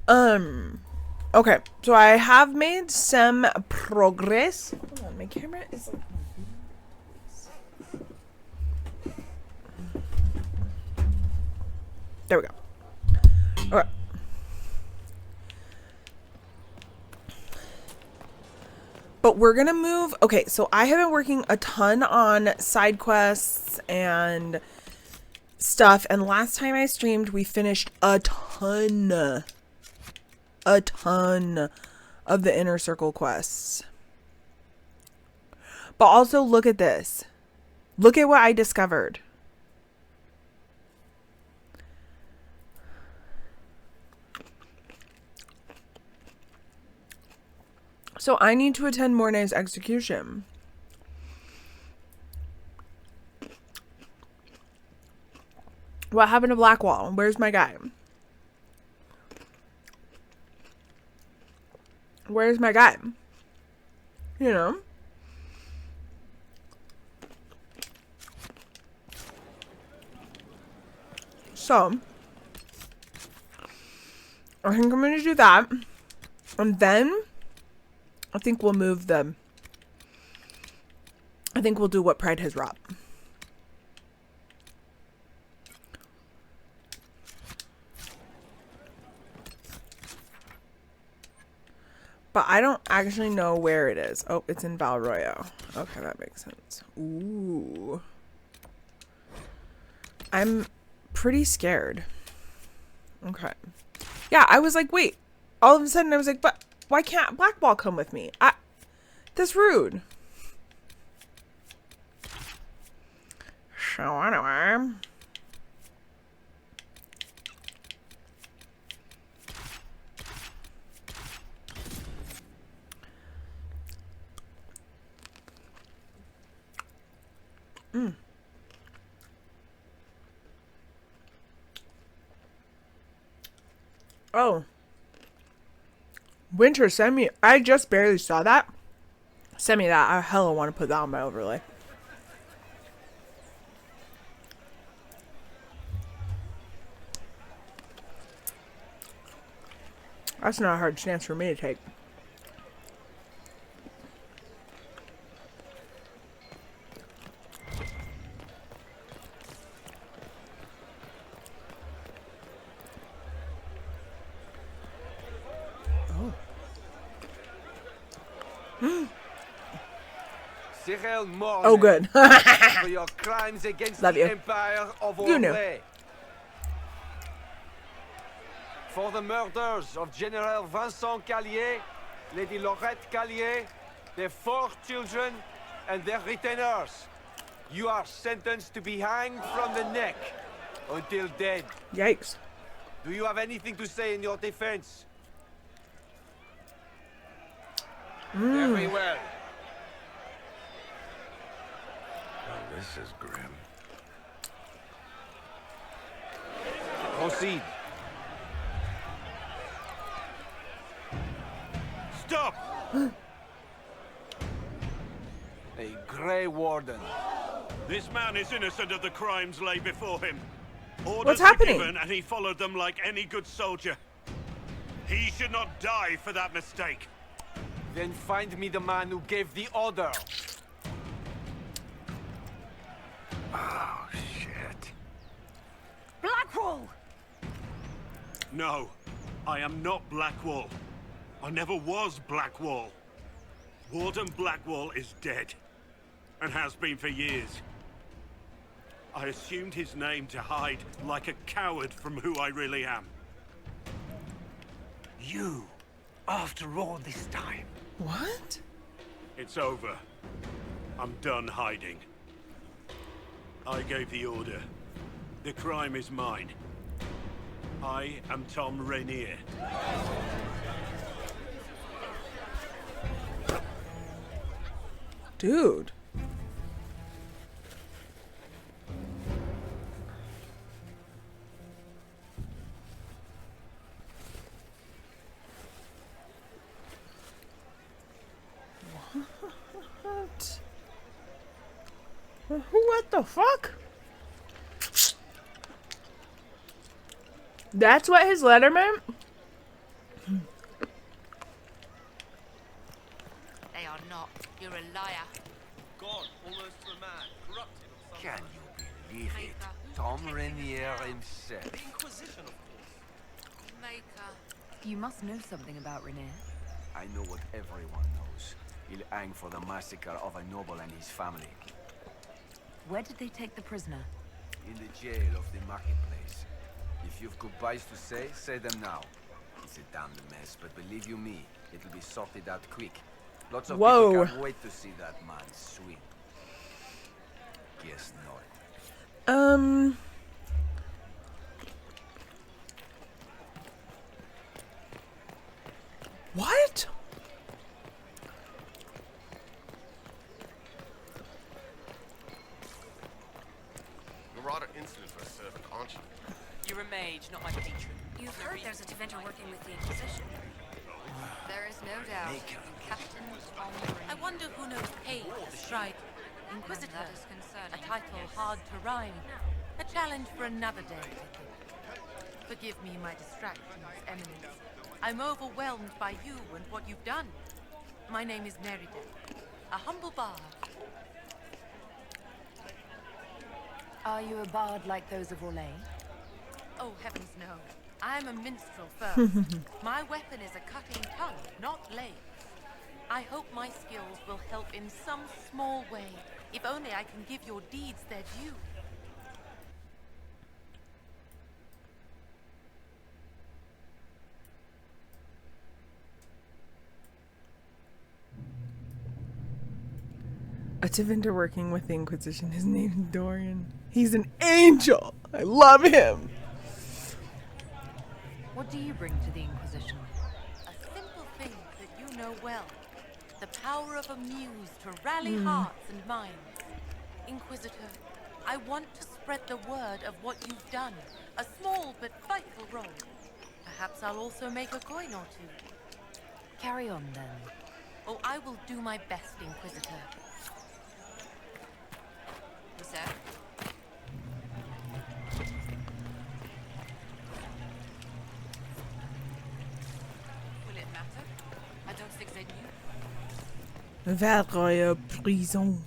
Okay, so I have made some progress. Hold on, my camera is like... There we go. Okay. But we're gonna move. Okay, so I have been working a ton on side quests and stuff, and last time I streamed, we finished a ton of the inner circle quests. But also look at this. Look at what I discovered. So I need to attend Mornay's execution. What happened to Blackwall? Where's my guy? Where's my guy? You know? So, I think I'm going to do that. And then, I think we'll move them. I think we'll do what Pride has wrought. But I don't actually know where it is. Oh, it's in Valroyo. Okay, that makes sense. Ooh. I'm pretty scared. Okay. Yeah, I was like, wait. All of a sudden, I was like, but why can't Blackwall come with me? That's rude. So anyway. Oh. Winter, send me. I just barely saw that. Send me that. I hella want to put that on my overlay. That's not a hard stance for me to take. Oh, good. For your crimes against Love the you. Empire of You knew. Orlais. For the murders of General Vincent Callier, Lady Laurette Callier, their 4 children, and their retainers. You are sentenced to be hanged from the neck until dead. Yikes. Do you have anything to say in your defense? Very well. Oh, this is grim. Proceed. Stop! A Grey Warden. This man is innocent of the crimes laid before him. Orders What's were happening? given and he followed them like any good soldier. He should not die for that mistake. Then find me the man who gave the order. Oh, shit. Blackwall! No, I am not Blackwall. I never was Blackwall. Warden Blackwall is dead, and has been for years. I assumed his name to hide like a coward from who I really am. You, after all this time. What? It's over. I'm done hiding. I gave the order. The crime is mine. I am Tom Rainier. Dude. What? What the fuck? That's what his letter meant? You're a liar. Gone, almost to a man, corrupted or something. Can you believe it? Tom Renier himself. The Inquisition, of course. Maker. You must know something about Renier. I know what everyone knows. He'll hang for the massacre of a noble and his family. Where did they take the prisoner? In the jail of the marketplace. If you've goodbyes to say them now. It's a damn mess, but believe you me, it'll be sorted out quick. Lots of people can't wait to see that man swing. Guess not. What? Marauder incident for a servant, aren't you? You're a mage, not my patron. You've heard there's a Deventer working with the Inquisition. There is no doubt. Captain on the ring. I wonder who knows pain, strike, Inquisitor, That is concerning. a title hard to rhyme, a challenge for another day. Forgive me my distractions, Eminence. I'm overwhelmed by you and what you've done. My name is Merida, a humble bard. Are you a bard like those of Orlais? Oh, heavens no. I'm a minstrel first. My weapon is a cutting tongue, not blades. I hope my skills will help in some small way, if only I can give your deeds their due. A Deventer working with the Inquisition. His name is Dorian. He's an angel. I love him. What do you bring to the Inquisition? A simple thing that you know well. The power of a muse to rally hearts and minds. Inquisitor, I want to spread the word of what you've done. A small but vital role. Perhaps I'll also make a coin or two. Carry on, then. Oh, I will do my best, Inquisitor. Who's that? Will it matter? I don't think they knew. Vers prison.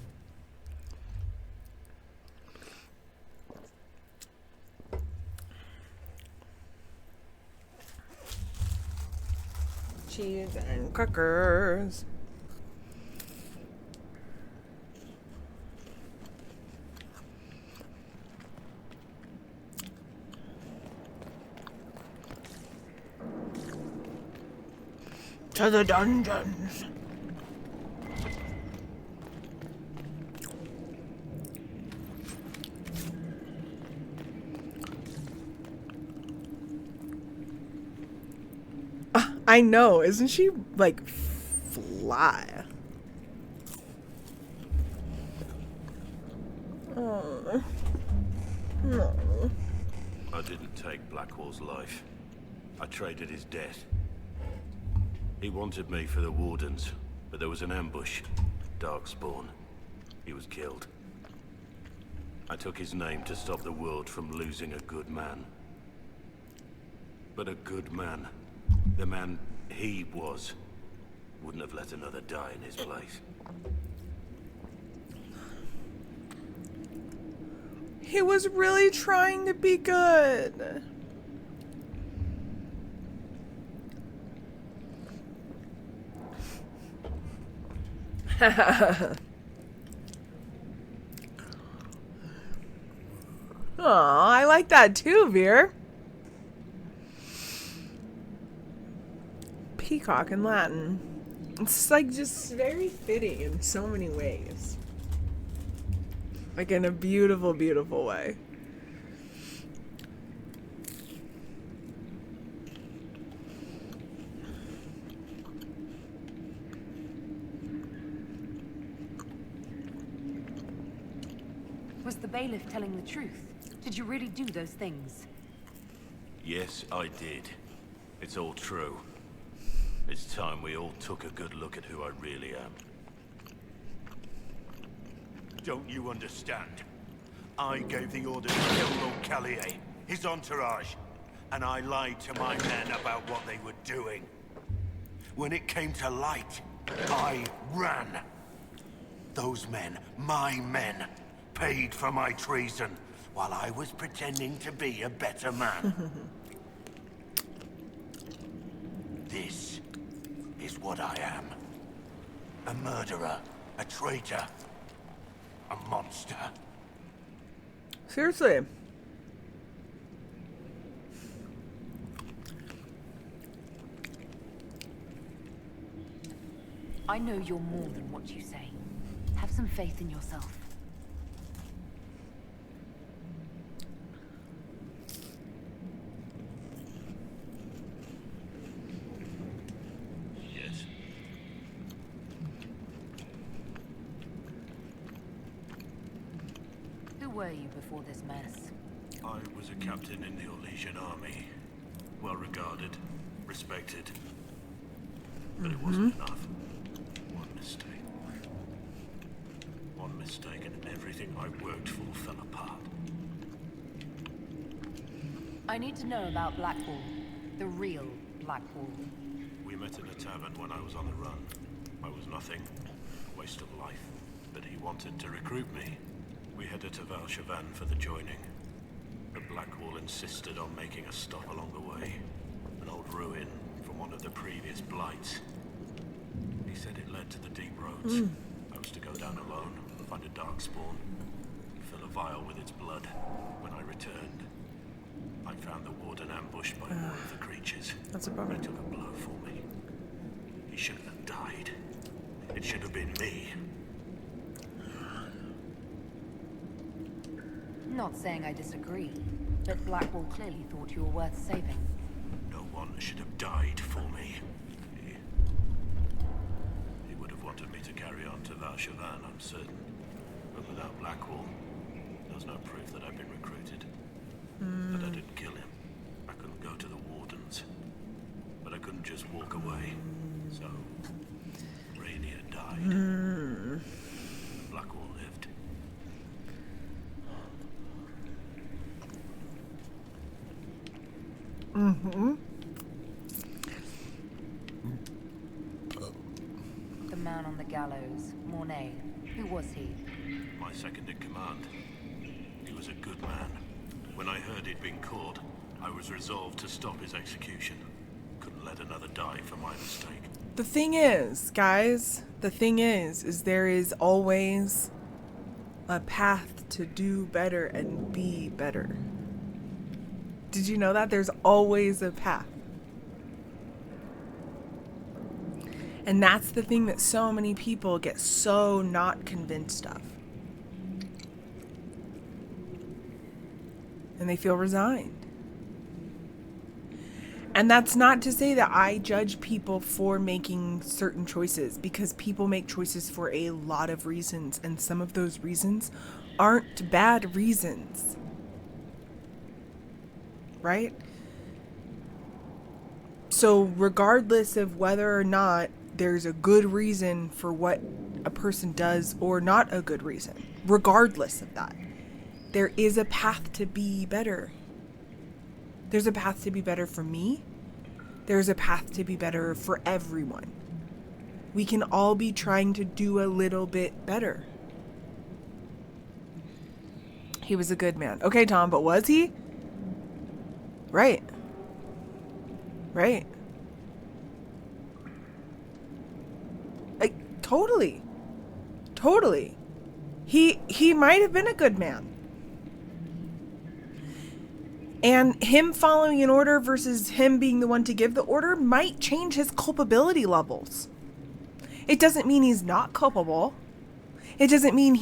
Cheese and crackers. To the dungeons. I know, isn't she like fly? Oh. No. I didn't take Blackwall's life. I traded his death. He wanted me for the Wardens, but there was an ambush. Darkspawn. He was killed. I took his name to stop the world from losing a good man. But a good man, the man he was, wouldn't have let another die in his place. He was really trying to be good. Oh, I like that too, Veer. Peacock in Latin. It's like just very fitting in so many ways. Like in a beautiful, beautiful way. Was the bailiff telling the truth? Did you really do those things? Yes, I did. It's all true. It's time we all took a good look at who I really am. Don't you understand? I gave the order to kill Lord Callier, his entourage, and I lied to my men about what they were doing. When it came to light, I ran. Those men, my men, paid for my treason while I was pretending to be a better man. This is what I am. A murderer, a traitor, a monster. Seriously. I know you're more than what you say. Have some faith in yourself. Yes. Who were you before this mess? I was a captain in the Orlesian army. Well regarded, respected. But it wasn't enough. One mistake. One mistake and everything I worked for fell apart. I need to know about Blackwall. The real Blackwall. We met in a tavern when I was on the run. I was nothing, a waste of life. But he wanted to recruit me. We headed to Valshavan for the joining. But Blackwall insisted on making a stop along the way. An old ruin from one of the previous blights. He said it led to the deep roads. I was to go down alone, find a dark spawn, fill a vial with its blood. When I returned, I found the warden ambushed by more of the creatures. That's a bummer. They took a blow for me. He shouldn't have died. It should have been me. Not saying I disagree, but Blackwall clearly thought you were worth saving. No one should have died for me. He would have wanted me to carry on to Valshavan, I'm certain. But without Blackwall, there's no proof that I've been recruited. But I didn't kill him. I couldn't go to the wardens. But I couldn't just walk away. So, Rainier died. Blackwall lived. The man on the gallows, Mornay. Who was he? My second in command. He was a good man. When I heard he'd been caught, I was resolved to stop his execution. Couldn't let another die for my mistake. The thing is, guys, is there is always a path to do better and be better. Did you know that? There's always a path. And that's the thing that so many people get so not convinced of. And they feel resigned. And that's not to say that I judge people for making certain choices, because people make choices for a lot of reasons, and some of those reasons aren't bad reasons. Right? So regardless of whether or not there's a good reason for what a person does or not a good reason, regardless of that, there is a path to be better. There's a path to be better for me. There's a path to be better for everyone. We can all be trying to do a little bit better. He was a good man. Okay, Tom, but was he? Right. Right. Like, totally. Totally. He might have been a good man. And him following an order versus him being the one to give the order might change his culpability levels. It doesn't mean he's not culpable. It doesn't mean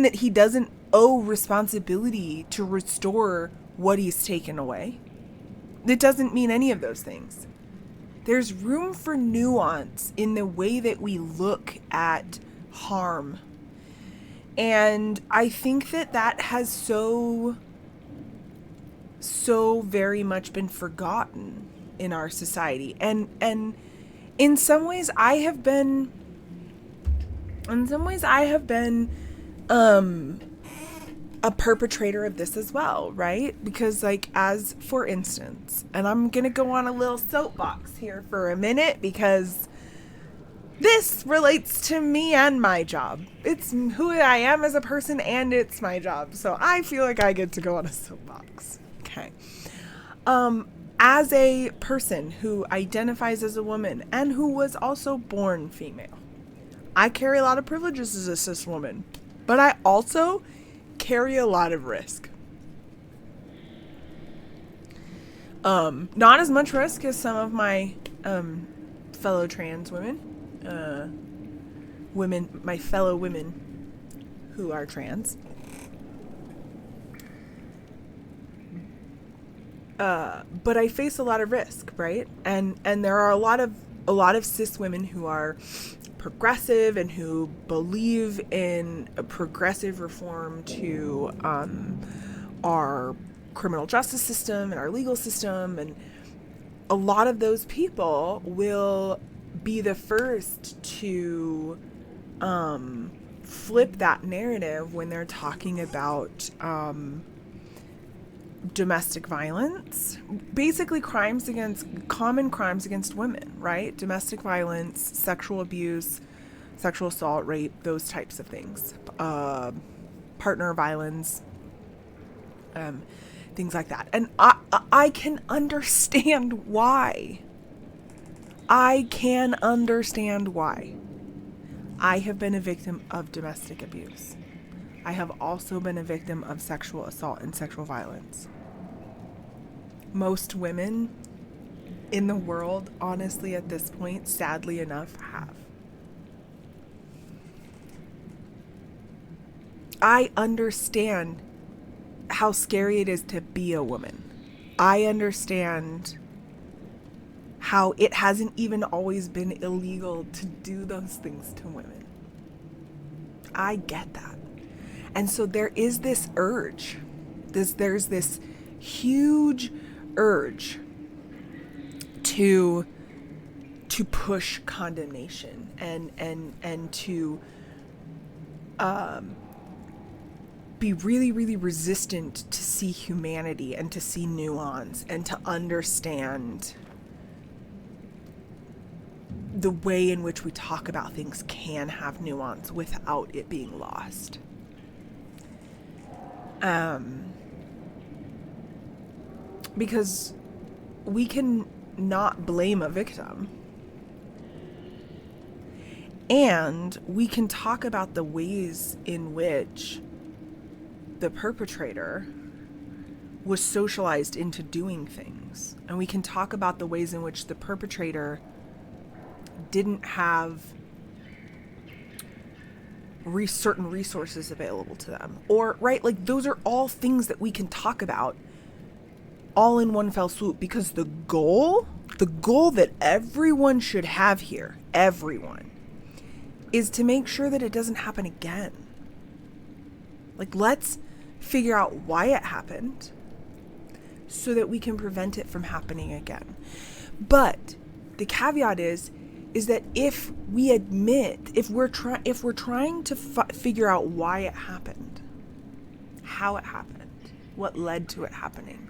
that he doesn't owe responsibility to restore what he's taken away. It doesn't mean any of those things. There's room for nuance in the way that we look at harm. And I think that has so very much been forgotten in our society. And in some ways I have been a perpetrator of this as well, right? Because, like, as for instance, and I'm gonna go on a little soapbox here for a minute, because this relates to me and my job. It's who I am as a person, and it's my job. So I feel like I get to go on a soapbox. Okay. As a person who identifies as a woman and who was also born female, I carry a lot of privileges as a cis woman, but I also carry a lot of risk. Not as much risk as some of my fellow trans women, my fellow women who are trans. But I face a lot of risk, right? And there are a lot of cis women who are progressive and who believe in a progressive reform to our criminal justice system and our legal system, and a lot of those people will be the first to flip that narrative when they're talking about domestic violence, basically common crimes against women, right? Domestic violence, sexual abuse, sexual assault, rape, those types of things, partner violence, things like that. And I can understand why. I can understand why. I have been a victim of domestic abuse. I have also been a victim of sexual assault and sexual violence. Most women in the world, honestly, at this point, sadly enough, have. I understand how scary it is to be a woman. I understand how it hasn't even always been illegal to do those things to women. I get that. And so there is this urge. There's this huge urge to push condemnation and to be really, really resistant to see humanity and to see nuance and to understand the way in which we talk about things can have nuance without it being lost. Because we can not blame a victim. And we can talk about the ways in which the perpetrator was socialized into doing things. And we can talk about the ways in which the perpetrator didn't have certain resources available to them. Or, right, like those are all things that we can talk about all in one fell swoop, because the goal that everyone should have here, everyone, is to make sure that it doesn't happen again. Like, let's figure out why it happened so that we can prevent it from happening again. But the caveat is that if we admit, if we're trying to figure out why it happened, how it happened, what led to it happening,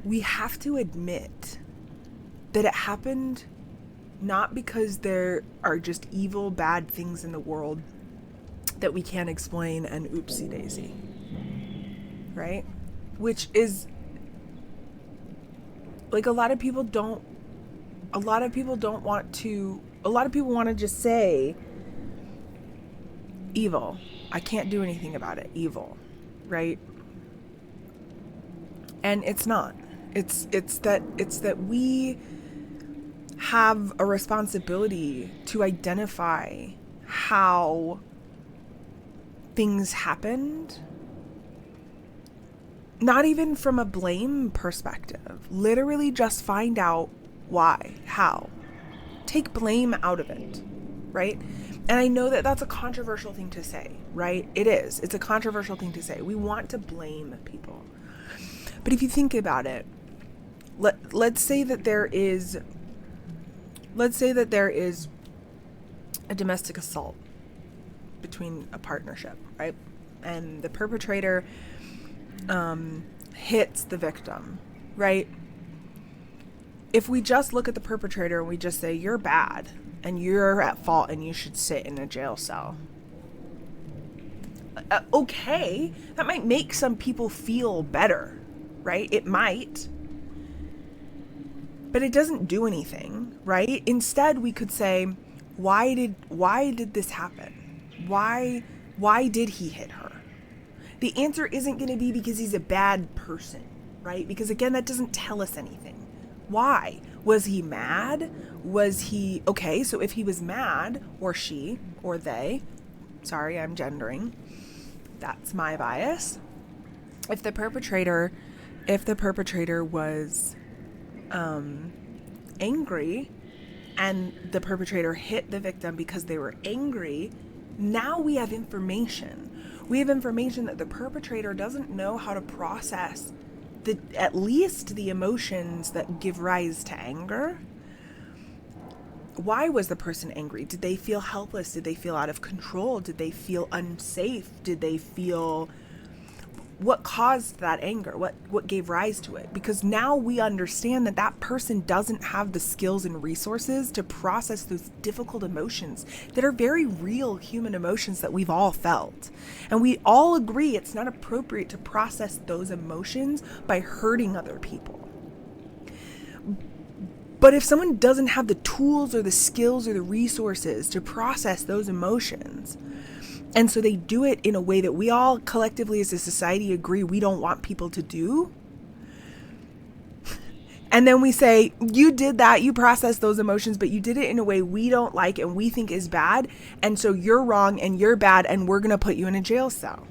we have to admit that it happened not because there are just evil, bad things in the world that we can't explain and oopsie daisy, right? Which is, like, a lot of people want to just say evil. I can't do anything about it. Evil, right? And it's not. It's that we have a responsibility to identify how things happened, not even from a blame perspective. Literally just find out why, how. Take blame out of it, right? And I know that that's a controversial thing to say, right? It is. It's a controversial thing to say. We want to blame people. But if you think about it, let's say that there is a domestic assault between a partnership, right? And the perpetrator hits the victim, right? If we just look at the perpetrator and we just say, you're bad, and you're at fault and you should sit in a jail cell. Okay, that might make some people feel better, right? It might. But it doesn't do anything, right? Instead, we could say, why did this happen? Why did he hit her? The answer isn't going to be because he's a bad person, right? Because again, that doesn't tell us anything. Why? Was he mad? Was he... Okay, so if he was mad, or she, or they... Sorry, I'm gendering. That's my bias. If the perpetrator was angry, and the perpetrator hit the victim because they were angry, now we have information. We have information that the perpetrator doesn't know how to process at least the emotions that give rise to anger. Why was the person angry? Did they feel helpless? Did they feel out of control? Did they feel unsafe? Did they feel... What caused that anger? What gave rise to it? Because now we understand that person doesn't have the skills and resources to process those difficult emotions that are very real human emotions that we've all felt. And we all agree it's not appropriate to process those emotions by hurting other people. But if someone doesn't have the tools or the skills or the resources to process those emotions, and so they do it in a way that we all collectively as a society agree we don't want people to do. And then we say, you did that, you processed those emotions, but you did it in a way we don't like and we think is bad. And so you're wrong and you're bad and we're going to put you in a jail cell.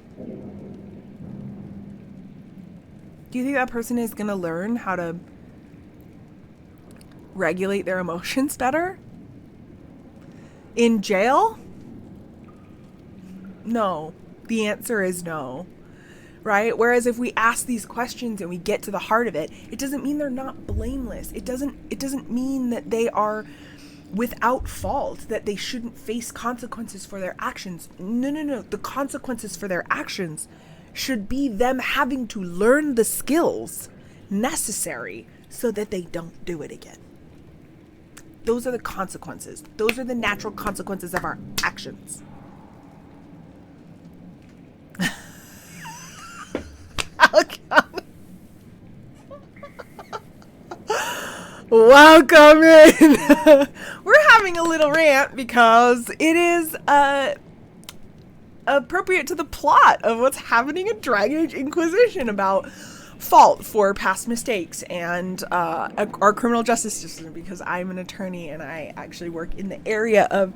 Do you think that person is going to learn how to regulate their emotions better? In jail? No. The answer is no. Right? Whereas if we ask these questions and we get to the heart of it, it doesn't mean they're not blameless. It doesn't mean that they are without fault, that they shouldn't face consequences for their actions. No. The consequences for their actions should be them having to learn the skills necessary so that they don't do it again. Those are the consequences. Those are the natural consequences of our actions. Welcome in. We're having a little rant because it is appropriate to the plot of what's happening in Dragon Age Inquisition about fault for past mistakes and our criminal justice system, because I'm an attorney and I actually work in the area of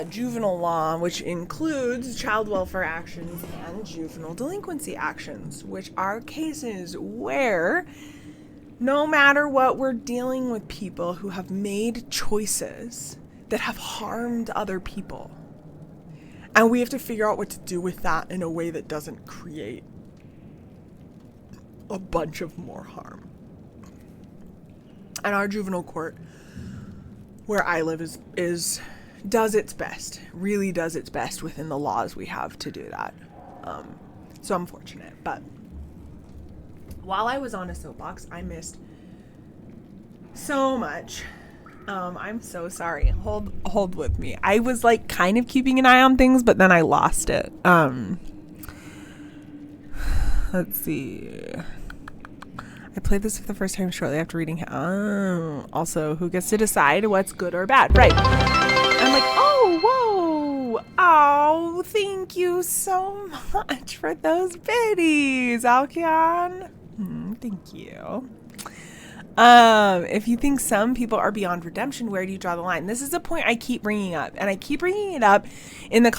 juvenile law, which includes child welfare actions and juvenile delinquency actions, which are cases where no matter what, we're dealing with people who have made choices that have harmed other people. And we have to figure out what to do with that in a way that doesn't create a bunch of more harm. And our juvenile court, where I live, does its best, really does its best within the laws we have to do that. So I'm fortunate. But while I was on a soapbox, I missed so much. I'm so sorry. Hold with me. I was like kind of keeping an eye on things, but then I lost it. Let's see. I played this for the first time shortly after reading. Also, who gets to decide what's good or bad? Right. I'm like, oh, thank you so much for those biddies, Alkion. Thank you. If you think some people are beyond redemption, where do you draw the line? This is a point I keep bringing up, and I keep bringing it up in the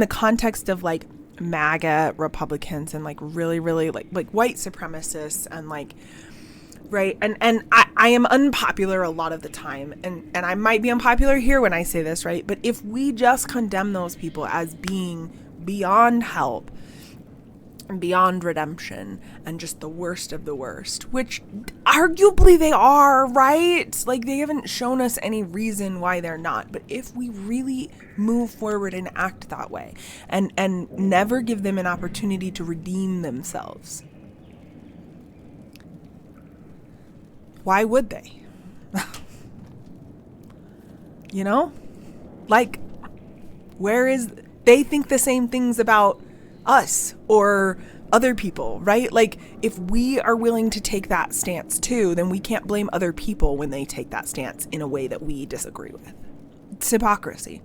context of like MAGA Republicans and like really like white supremacists and like, right, and I am unpopular a lot of the time, and I might be unpopular here when I say this, right? But if we just condemn those people as being beyond help, beyond redemption, and just the worst of the worst, which arguably they are, right? Like, they haven't shown us any reason why they're not. But if we really move forward and act that way and never give them an opportunity to redeem themselves, why would they? You know? Like, they think the same things about us or other people, right? Like, if we are willing to take that stance too, then we can't blame other people when they take that stance in a way that we disagree with. It's hypocrisy.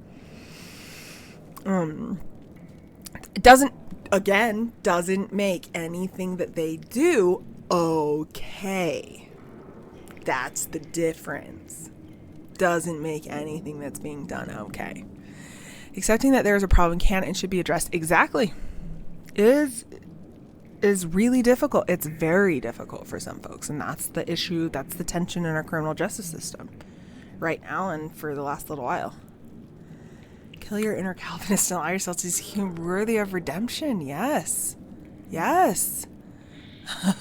It doesn't make anything that they do okay. That's the difference. Doesn't make anything that's being done okay. Accepting that there is a problem can and should be addressed. Exactly. Is really difficult. It's very difficult for some folks, and that's the issue. That's the tension in our criminal justice system right now and for the last little while. Kill your inner Calvinist and allow yourself to seem worthy of redemption. Yes.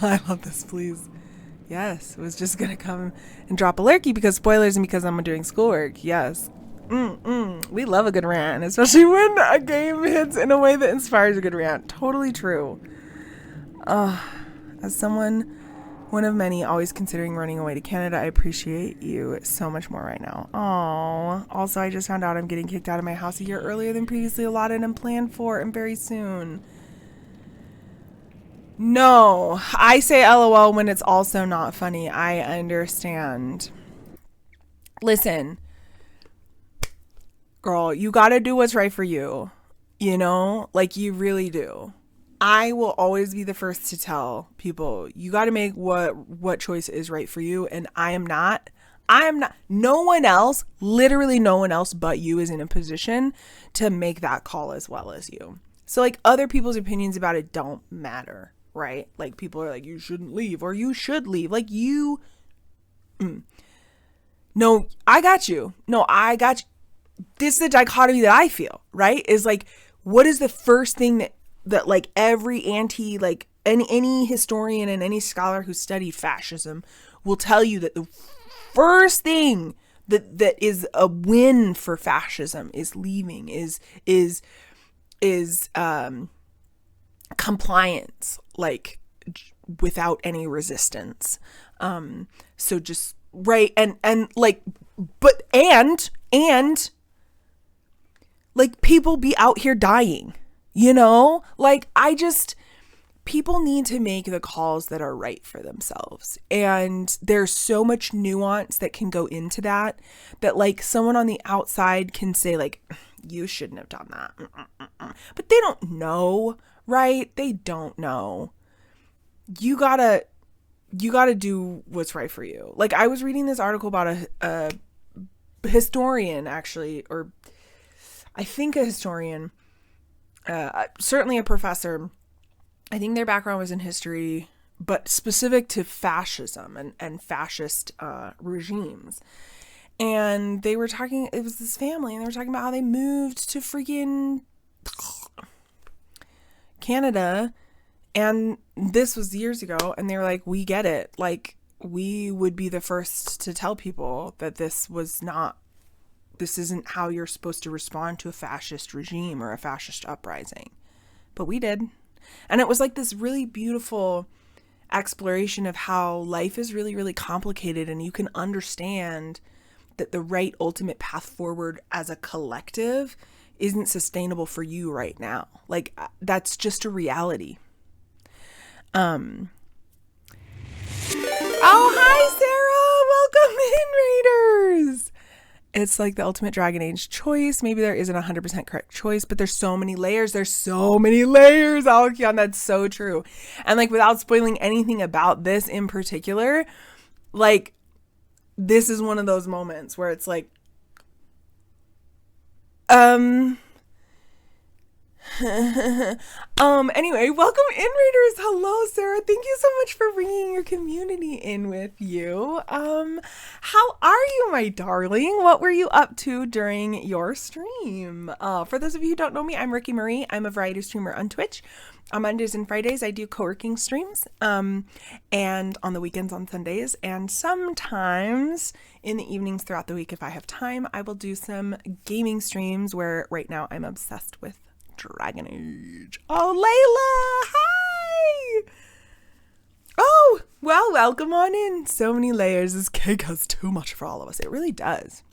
I love this, please. Yes, it was just gonna come and drop a lurky because spoilers and because I'm doing schoolwork. Yes. We love a good rant, especially when a game hits in a way that inspires a good rant. Totally true. As someone, one of many, always considering running away to Canada, I appreciate you so much more right now. Aww. Also, I just found out I'm getting kicked out of my house a year earlier than previously allotted and planned for, and very soon. No, I say LOL when it's also not funny. I understand. Listen, girl, you gotta do what's right for you. You know, like you really do. I will always be the first to tell people you got to make what choice is right for you. And I am not, no one else, literally no one else but you is in a position to make that call as well as you. So like other people's opinions about it don't matter, right? Like people are like, you shouldn't leave or you should leave. Like you, no, I got you. No, I got you. This is the dichotomy that I feel, right? Is like, what is the first thing that like every any historian and any scholar who studied fascism will tell you that the first thing that is a win for fascism is leaving, is compliance, like without any resistance. So just right and like, but and like people be out here dying. You know, like people need to make the calls that are right for themselves. And there's so much nuance that can go into that like someone on the outside can say like, you shouldn't have done that. But they don't know, right? They don't know. You gotta do what's right for you. Like I was reading this article about a historian actually, or I think a historian, certainly a professor. I think their background was in history, but specific to fascism and fascist regimes. And they were talking, it was this family, and they were talking about how they moved to freaking Canada. And this was years ago. And they were like, we get it. Like, we would be the first to tell people that this isn't how you're supposed to respond to a fascist regime or a fascist uprising. But we did. And it was like this really beautiful exploration of how life is really, really complicated. And you can understand that the right ultimate path forward as a collective isn't sustainable for you right now. Like, that's just a reality. Oh, hi, Sarah. Welcome in, Raiders. It's like the ultimate Dragon Age choice. Maybe there isn't 100% correct choice, but there's so many layers. Alkion, that's so true. And like, without spoiling anything about this in particular, like, this is one of those moments where it's like, anyway, welcome in, Raiders. Hello, Sarah. Thank you so much for bringing your community in with you. How are you, my darling? What were you up to during your stream? For those of you who don't know me, I'm RikkiMarie. I'm a variety streamer on Twitch. On Mondays and Fridays, I do coworking streams, and on the weekends on Sundays, and sometimes in the evenings throughout the week, if I have time, I will do some gaming streams where right now I'm obsessed with Dragon Age. Oh, Layla, hi! Oh, well, welcome on in. So many layers. This cake has too much for all of us. It really does.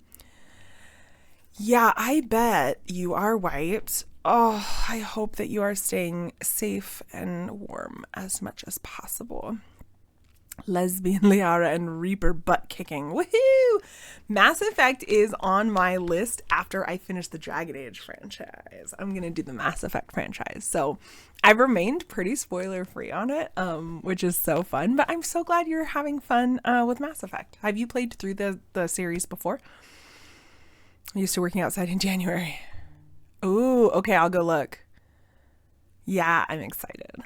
Yeah, I bet you are white. Oh, I hope that you are staying safe and warm as much as possible. Lesbian Liara and Reaper butt kicking. Woohoo! Mass Effect is on my list after I finish the Dragon Age franchise. I'm going to do the Mass Effect franchise. So I've remained pretty spoiler free on it, which is so fun. But I'm so glad you're having fun with Mass Effect. Have you played through the series before? I used to working outside in January. Ooh, okay, I'll go look. Yeah, I'm excited.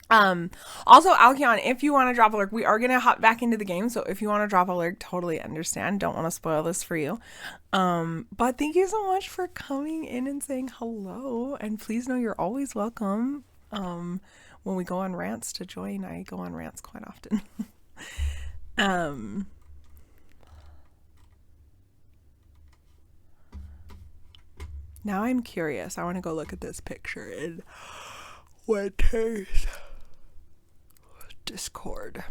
Also, Alkion, if you want to drop a lurk, we are going to hop back into the game. So if you want to drop a lurk, totally understand. Don't want to spoil this for you. But thank you so much for coming in and saying hello. And please know you're always welcome. When we go on rants to join, I go on rants quite often. Now I'm curious. I want to go look at this picture in Winter's Discord.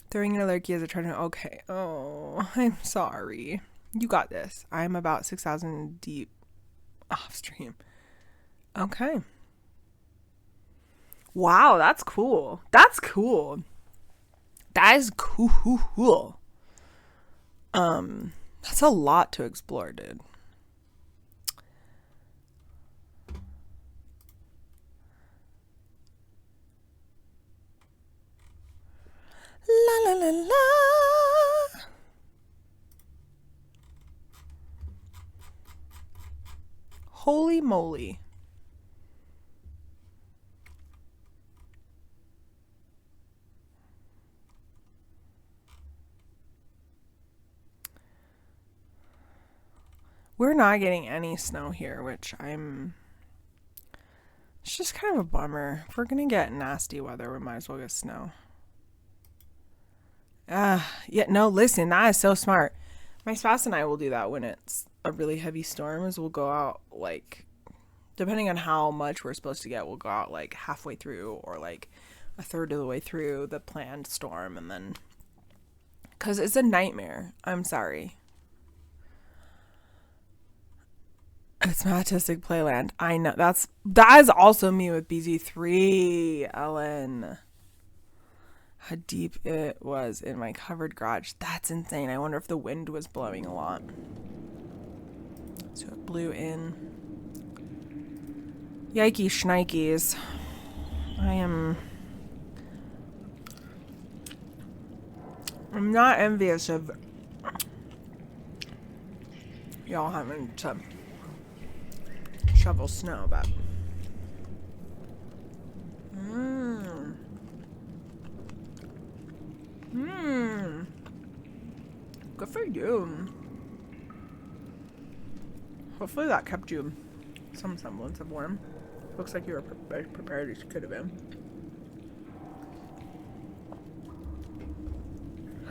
Throwing an alert as a turn. Okay. Oh, I'm sorry. You got this. I'm about 6,000 deep off stream. Okay. Wow, that's cool. That's cool. That is cool. That's a lot to explore, dude. La la la la. Holy moly. We're not getting any snow here, which it's just kind of a bummer. If we're gonna get nasty weather, we might as well get snow. Yeah, no, listen, that is so smart. My spouse and I will do that when it's a really heavy storm, is we'll go out, like, depending on how much we're supposed to get, we'll go out like halfway through or like a third of the way through the planned storm, and then, because it's a nightmare. I'm sorry. It's Majestic Playland. I know. That is also me with BZ3, Ellen. How deep it was in my covered garage. That's insane. I wonder if the wind was blowing a lot. So it blew in. Yikey shnikes. I'm not envious of y'all having to shovel snow, but good for you. Hopefully that kept you some semblance of warm. Looks like you were prepared as you could have been.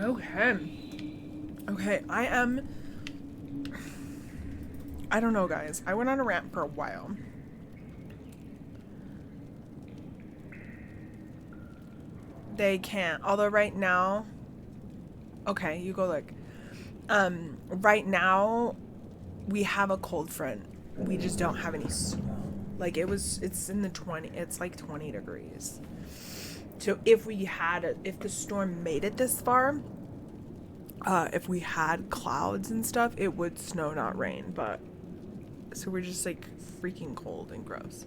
Okay, I don't know, guys. I went on a rant for a while. They can't. Although right now... Okay, you go look. Right now, we have a cold front. We just don't have any snow. Like, it's in the 20... It's like 20 degrees. So if the storm made it this far... if we had clouds and stuff, it would snow, not rain, but... So we're just, like, freaking cold and gross.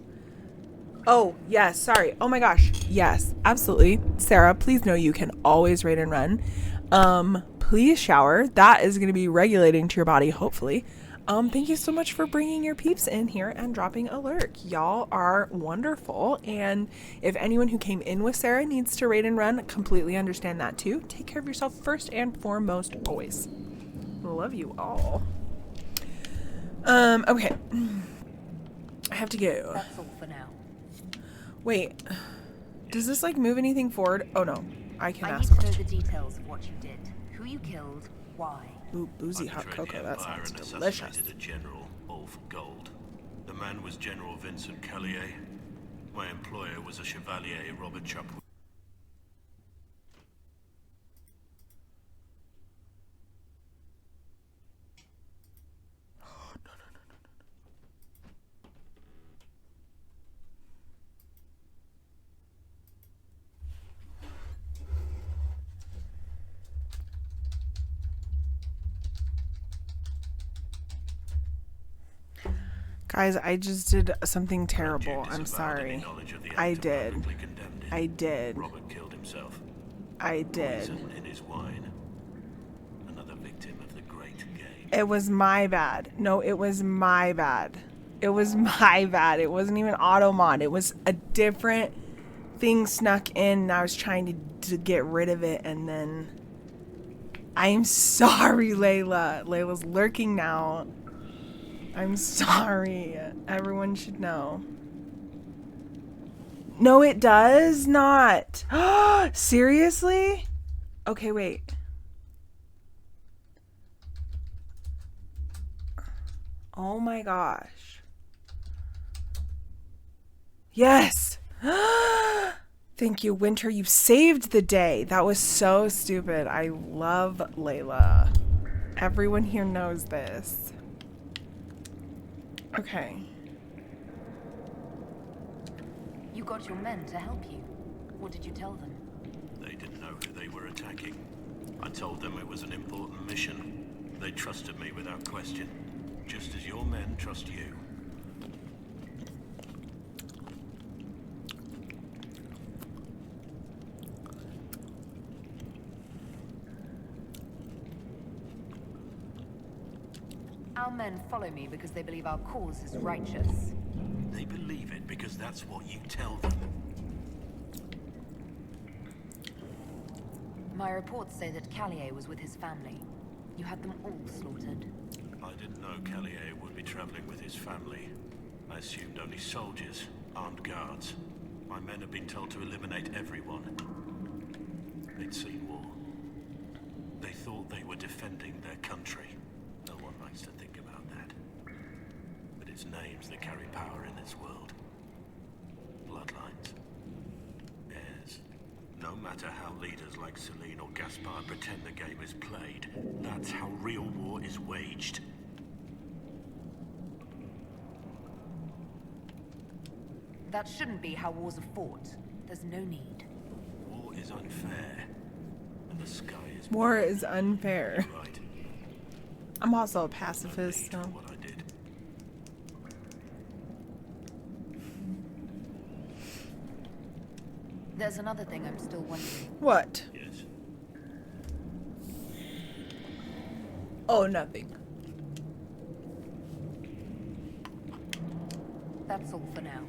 Oh, yes, sorry. Oh my gosh. Yes, absolutely. Sarah, please know you can always raid and run. Please shower. That is going to be regulating to your body, hopefully. Thank you so much for bringing your peeps in here and dropping a lurk. Y'all are wonderful. And if anyone who came in with Sarah needs to raid and run, completely understand that too. Take care of yourself first and foremost, always. Love you all. Okay. I have to go. That's all for now. Wait. Does this, like, move anything forward? Oh, no. I can ask I need to know questions. the details of what you did. Who you killed, why. Ooh, boozy hot cocoa. That sounds delicious. A general, all for gold. The man was General Vincent Callier. My employer was a Chevalier Robert Chapwood. Guys, I just did something terrible. You I'm disavowed any sorry. knowledge of the I act and did. publicly condemned it. I did. Robert killed himself. I did. Poison in his wine. Another victim of the great game. It was my bad. No, it was my bad. It was my bad. It wasn't even Automod. It was a different thing snuck in, and I was trying to get rid of it, and then... I'm sorry, Layla. Layla's lurking now. I'm sorry. Everyone should know. No, it does not. Seriously? Okay, wait. Oh my gosh. Yes. Thank you, Winter. You saved the day. That was so stupid. I love Layla. Everyone here knows this. Okay. You got your men to help you. What did you tell them? They didn't know who they were attacking. I told them it was an important mission. They trusted me without question. Just as your men trust you. Our men follow me because they believe our cause is righteous. They believe it because that's what you tell them. My reports say that Callier was with his family. You had them all slaughtered. I didn't know Callier would be traveling with his family. I assumed only soldiers, armed guards. My men have been told to eliminate everyone. They'd seen war. They thought they were defending their country. No one likes to think about that. But it's names that carry power in this world. Bloodlines. Heirs. No matter how leaders like Celine or Gaspard pretend the game is played, that's how real war is waged. That shouldn't be how wars are fought. There's no need. War is unfair, and the sky is War is unfair. right. I'm also a pacifist, so. What I did. There's another thing I'm still wondering. What? Yes. Oh, nothing. That's all for now.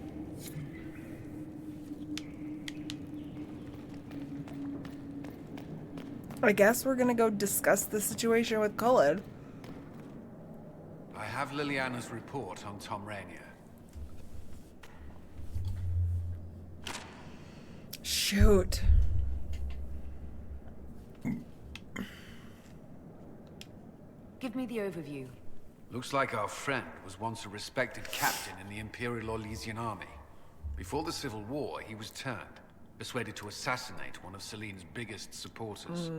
I guess we're gonna go discuss the situation with Khaled. I have Liliana's report on Tom Rainier. Shoot. Give me the overview. Looks like our friend was once a respected captain in the Imperial Orlesian army. Before the Civil War, he was turned, persuaded to assassinate one of Celine's biggest supporters.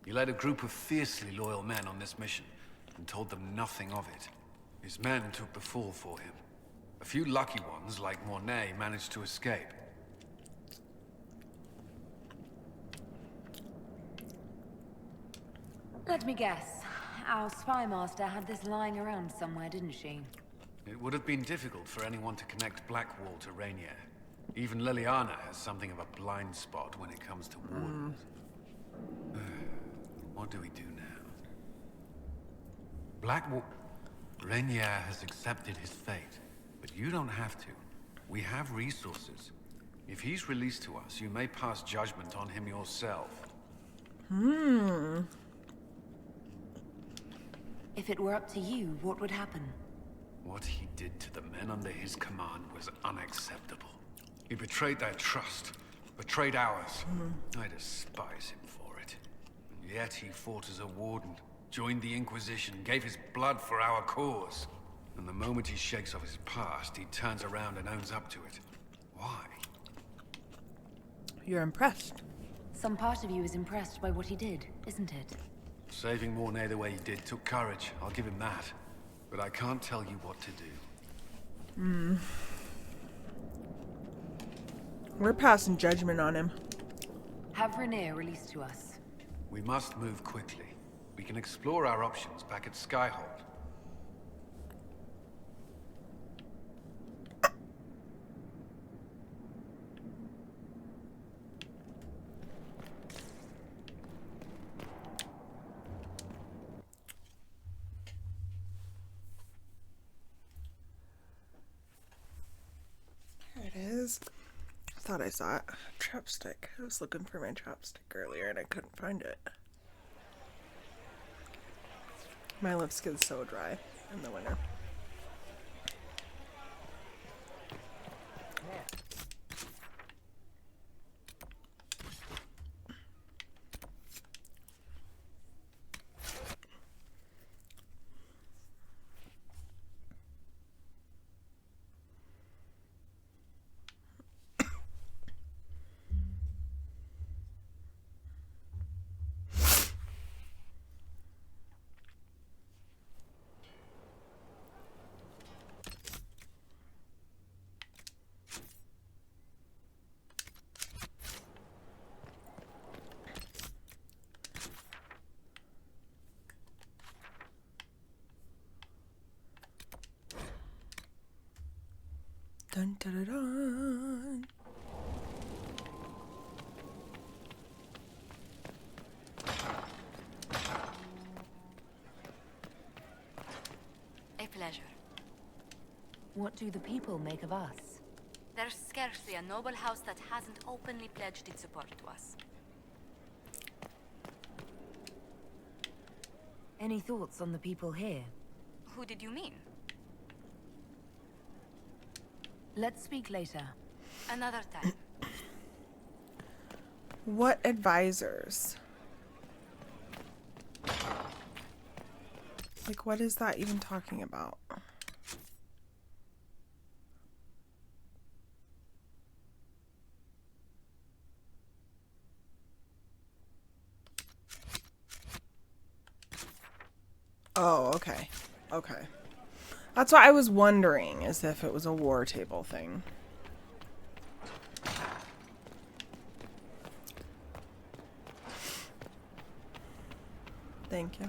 He led a group of fiercely loyal men on this mission, and told them nothing of it. His men took the fall for him. A few lucky ones, like Mornay, managed to escape. Let me guess. Our spy master had this lying around somewhere, didn't she? It would have been difficult for anyone to connect Blackwall to Rainier. Even Liliana has something of a blind spot when it comes to wardens. What do we do now? Blackwall... Rainier has accepted his fate, but you don't have to. We have resources. If he's released to us, you may pass judgment on him yourself. If it were up to you, what would happen? What he did to the men under his command was unacceptable. He betrayed their trust, betrayed ours. I despise him for it. And yet he fought as a warden, joined the Inquisition, gave his blood for our cause. And the moment he shakes off his past, he turns around and owns up to it. Why? You're impressed. Some part of you is impressed by what he did, isn't it? Saving Mornay the way he did took courage, I'll give him that. But I can't tell you what to do. We're passing judgment on him. Have Rainier released to us. We must move quickly. We can explore our options back at Skyhold. is? I thought I saw it. Chapstick. I was looking for my chapstick earlier and I couldn't find it. My lips get so dry in the winter. Dun, dun, dun, dun. A pleasure. What do the people make of us? There's scarcely a noble house that hasn't openly pledged its support to us. Any thoughts on the people here? Who did you mean? Let's speak later. Another time. What advisors? Like, what is that even talking about? Oh, okay. Okay. That's what I was wondering, as if it was a war table thing. Thank you.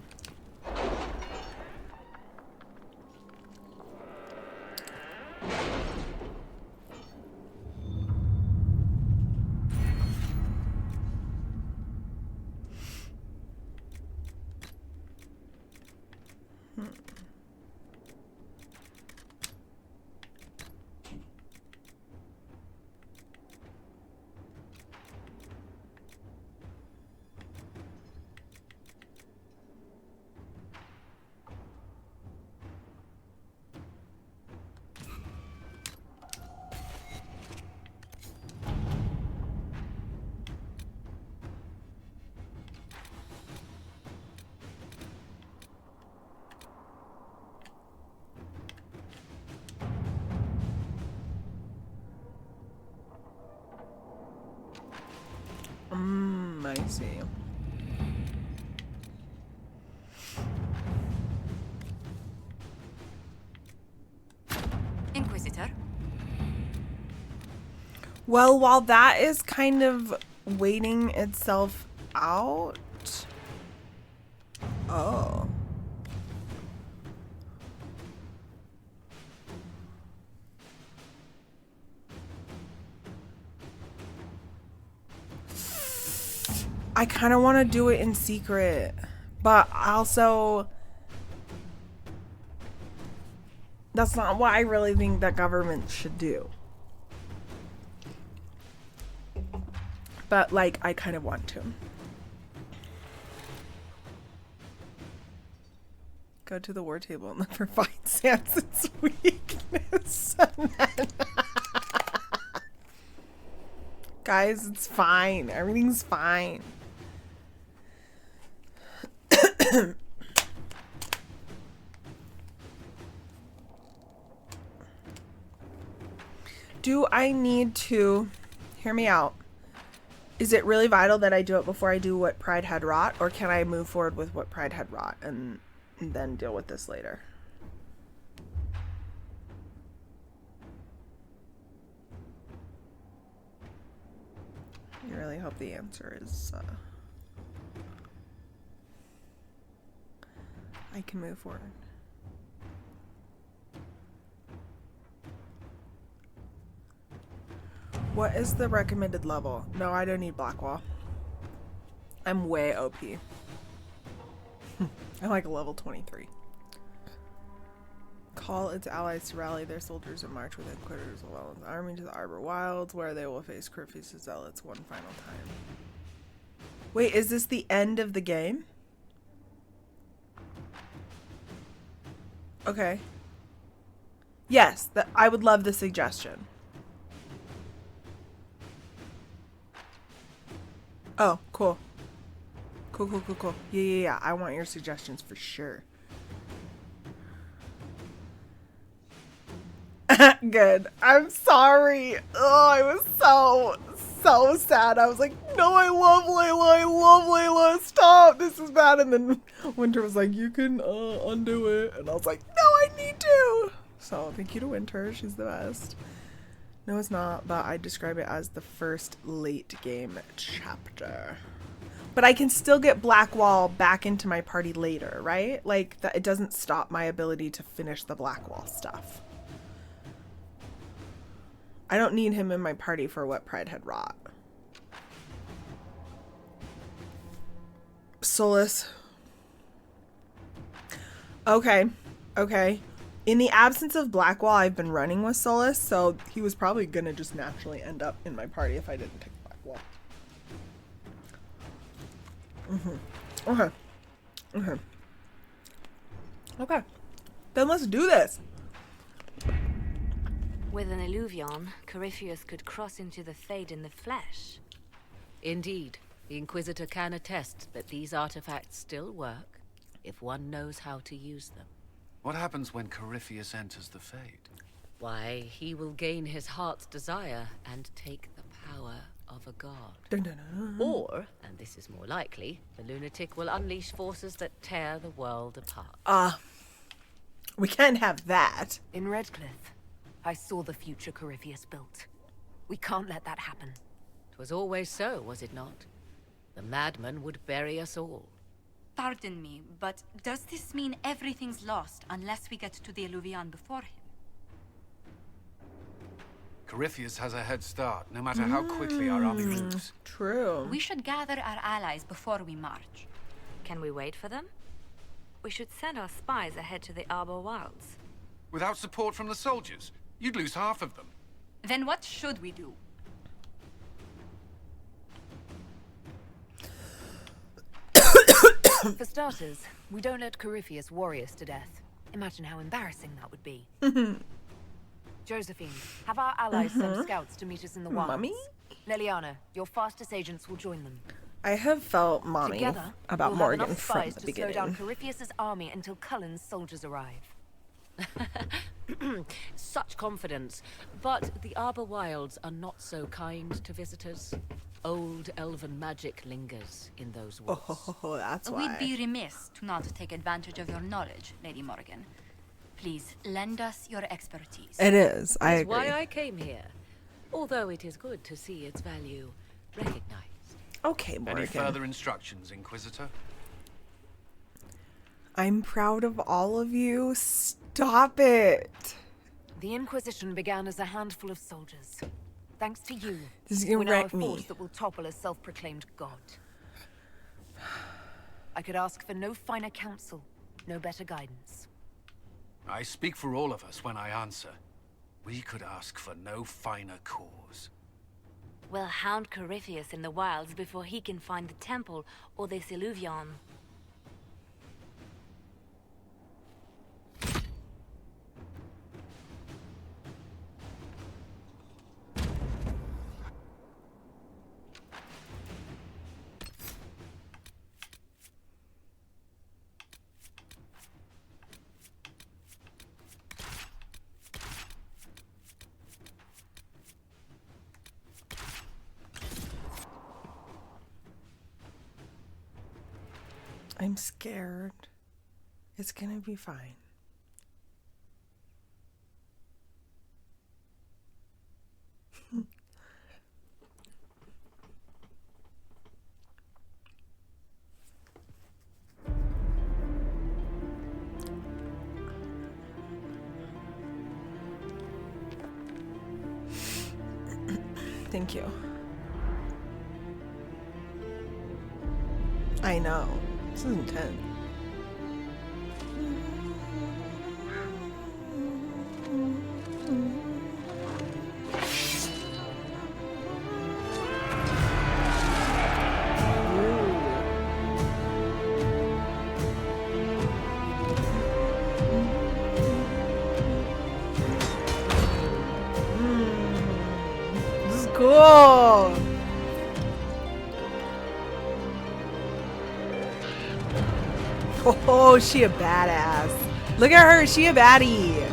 I see. Inquisitor? Well, while that is kind of waiting itself out. Oh. I kind of want to do it in secret, but also that's not what I really think that government should do. But, like, I kind of want to. Go to the war table and look for Fine Sanson's weakness. And then guys, it's fine. Everything's fine. Do I need to... Hear me out. Is it really vital that I do it before I do what Pride had wrought? Or can I move forward with what Pride had wrought and then deal with this later? I really hope the answer is I can move forward. What is the recommended level? No, I don't need Blackwall. I'm way OP. I'm like level 23. call its allies to rally their soldiers and march with Inquisitors well as army to the Arbor Wilds, where they will face Corypheus' zealots one final time. Wait, is this the end of the game? Okay. Yes, I would love the suggestion. Oh, cool. Cool. Yeah. I want your suggestions for sure. Good. I'm sorry. Oh, I was so sad. I was like, no, I love Layla. Stop. This is bad. And then Winter was like, you can undo it. And I was like, no, I need to. So thank you to Winter. She's the best. No, it's not, but I describe it as the first late game chapter. But I can still get Blackwall back into my party later, right? Like, it doesn't stop my ability to finish the Blackwall stuff. I don't need him in my party for what Pride had wrought. Solus. Okay. In the absence of Blackwall, I've been running with Solus, so he was probably gonna just naturally end up in my party if I didn't take Blackwall. Okay. Then let's do this. With an illuvion, Corypheus could cross into the Fade in the flesh. Indeed, the Inquisitor can attest that these artifacts still work if one knows how to use them. What happens when Corypheus enters the Fade? Why, he will gain his heart's desire and take the power of a god. Dun, dun, dun. Or, and this is more likely, the lunatic will unleash forces that tear the world apart. We can't have that. In Redcliffe, I saw the future Corypheus built. We can't let that happen. 'Twas always so, was it not? The madman would bury us all. Pardon me, but does this mean everything's lost unless we get to the Illuvian before him? Corypheus has a head start, no matter how quickly our army moves. True. We should gather our allies before we march. Can we wait for them? We should send our spies ahead to the Arbor Wilds. Without support from the soldiers, you'd lose half of them. Then what should we do? For starters, we don't let Corypheus worry us to death. Imagine how embarrassing that would be. Josephine, have our allies send scouts to meet us in the wilds. Mommy? Leliana, your fastest agents will join them. I have felt mommy Together, about we'll Morgan have enough from spies the to beginning. slow down Corypheus's army until Cullen's soldiers arrive. Such confidence. But the Arbor Wilds are not so kind to visitors. Old elven magic lingers in those woods. Oh, that's why. We'd be remiss to not take advantage of your knowledge, Lady Morgan. Please, lend us your expertise. It is. I agree. That's why I came here. Although it is good to see its value recognized. Okay, Morgan. Any further instructions, Inquisitor? I'm proud of all of you. Stop it. The Inquisition began as a handful of soldiers. Thanks to you, This is gonna we're now a wreck me. force that will topple a self-proclaimed god. I could ask for no finer counsel, no better guidance. I speak for all of us when I answer. We could ask for no finer cause. We'll hound Corypheus in the wilds before he can find the temple or this illuvion. I'm scared. It's gonna be fine. Thank you. I know. This is intense. cool. Oh, she a badass. Look at her, she a baddie.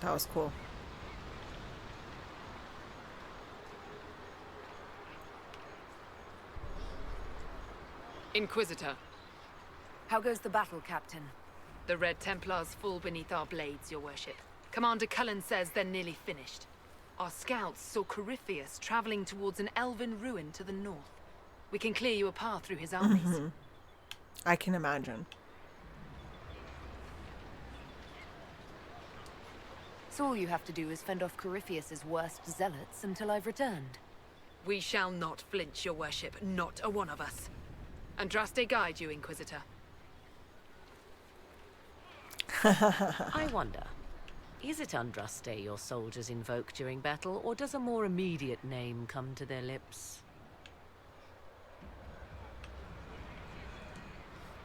That was cool. Inquisitor. How goes the battle, Captain? The Red Templars fall beneath our blades, your worship. Commander Cullen says they're nearly finished. Our scouts saw Corypheus traveling towards an elven ruin to the north. We can clear you a path through his armies. I can imagine. So all you have to do is fend off Corypheus's worst zealots until I've returned. We shall not flinch, your worship, not a one of us. Andraste guide you, Inquisitor. I wonder, is it Andraste your soldiers invoke during battle, or does a more immediate name come to their lips?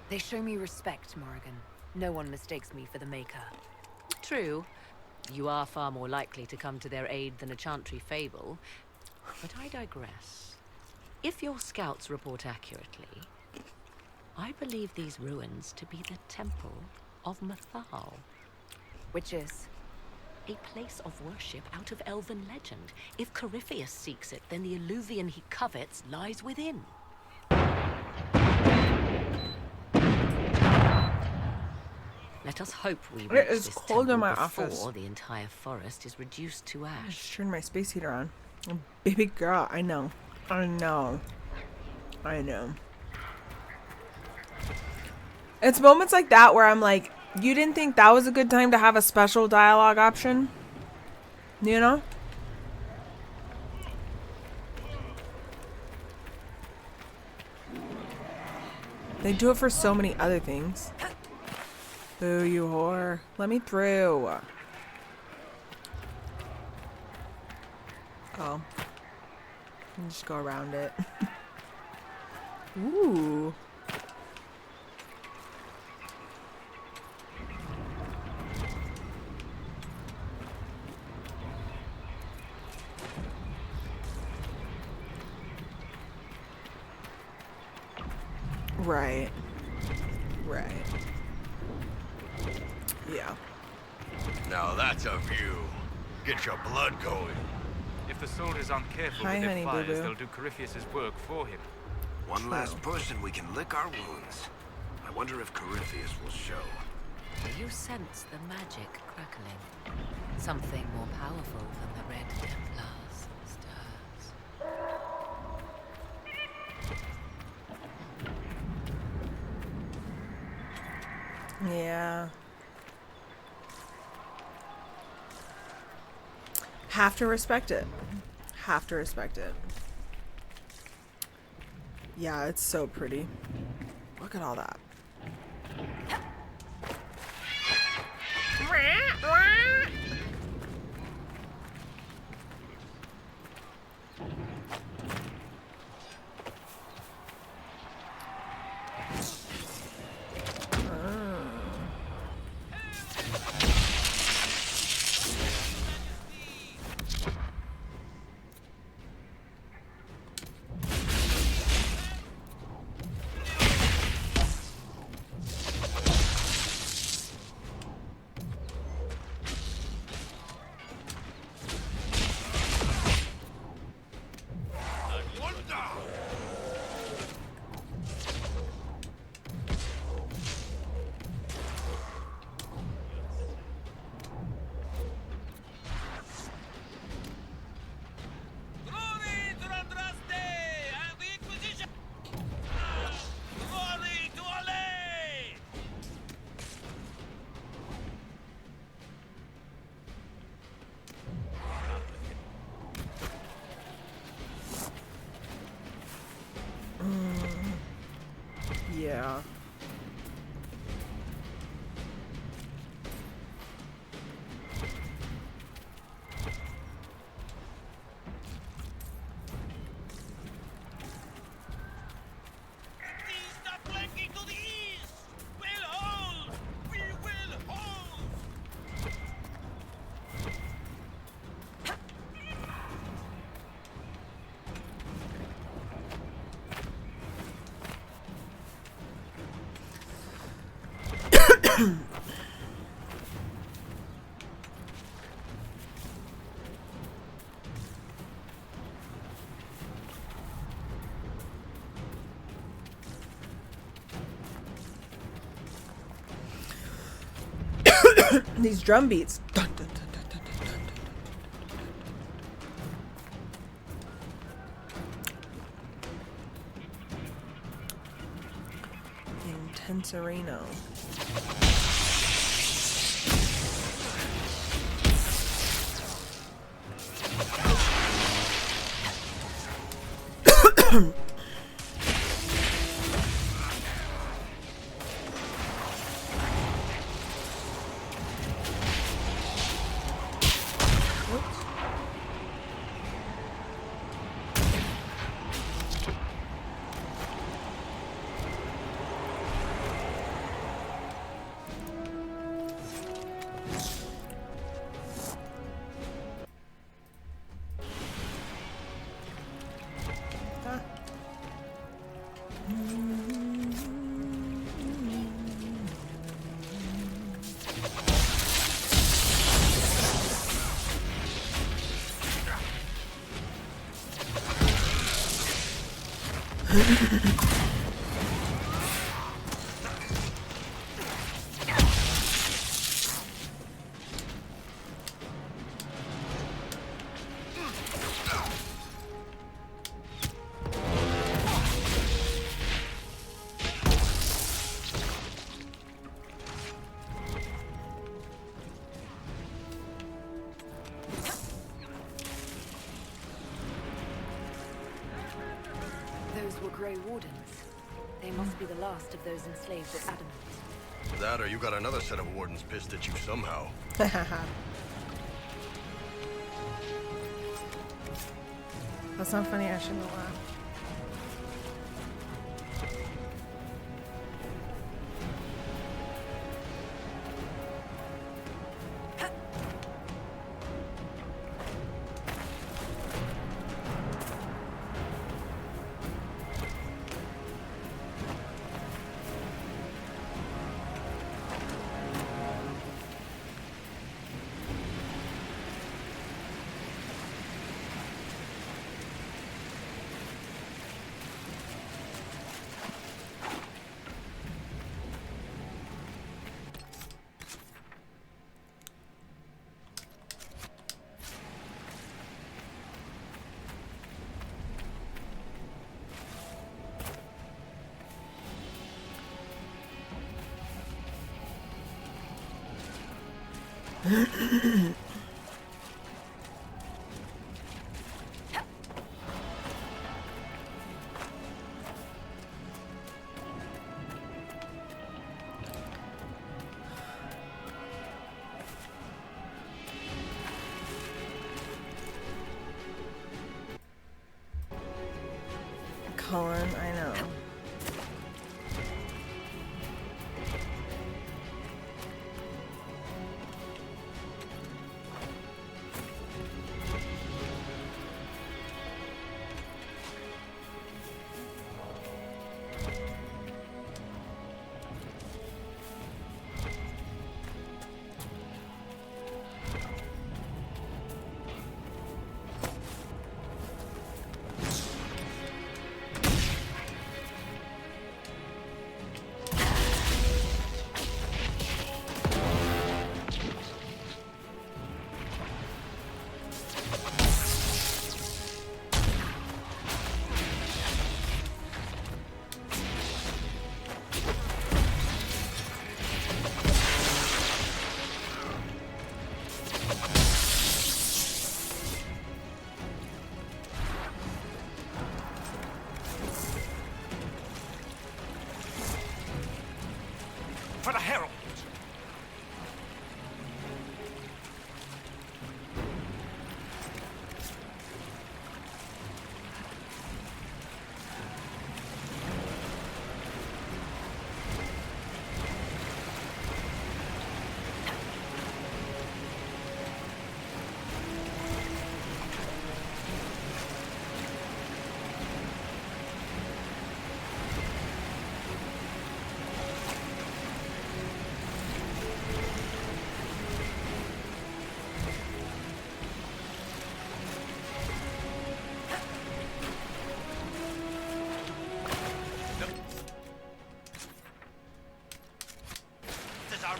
They show me respect, Morrigan. No one mistakes me for the Maker. True. You are far more likely to come to their aid than a chantry fable. But I digress. If your scouts report accurately, I believe these ruins to be the Temple of Mathal. Which is? A place of worship out of elven legend. If Corypheus seeks it, then the alluvion he covets lies within. Let us hope we reach It is this cold in temple my before office. the entire forest is reduced to I ash. just turned my space heater on. Baby girl, I know. I know. I know. It's moments like that where I'm like, you didn't think that was a good time to have a special dialogue option? You know? They do it for so many other things. Boo, you whore. Let me through. Oh. Just go around it. Ooh. Right. Right. Yeah. Now that's a view. Get your blood going. If the soldiers aren't careful Hi, with their honey fires, boo-boo. they'll do Corypheus's work for him. One last push and we can lick our wounds. I wonder if Corypheus will show. You sense the magic crackling. Something more powerful than the Red Templars stirs. Yeah. Have to respect it. Have to respect it. Yeah, it's so pretty. Look at all that. Yeah. These drum beats. Dun, dun, dun, dun, dun, dun, dun, dun. Intenserino. Those were Grey Wardens. They must be the last of those enslaved at Adamant. That or you got another set of wardens pissed at you somehow. That's not funny, I shouldn't have laughed. Cullen, I know. for the Herald!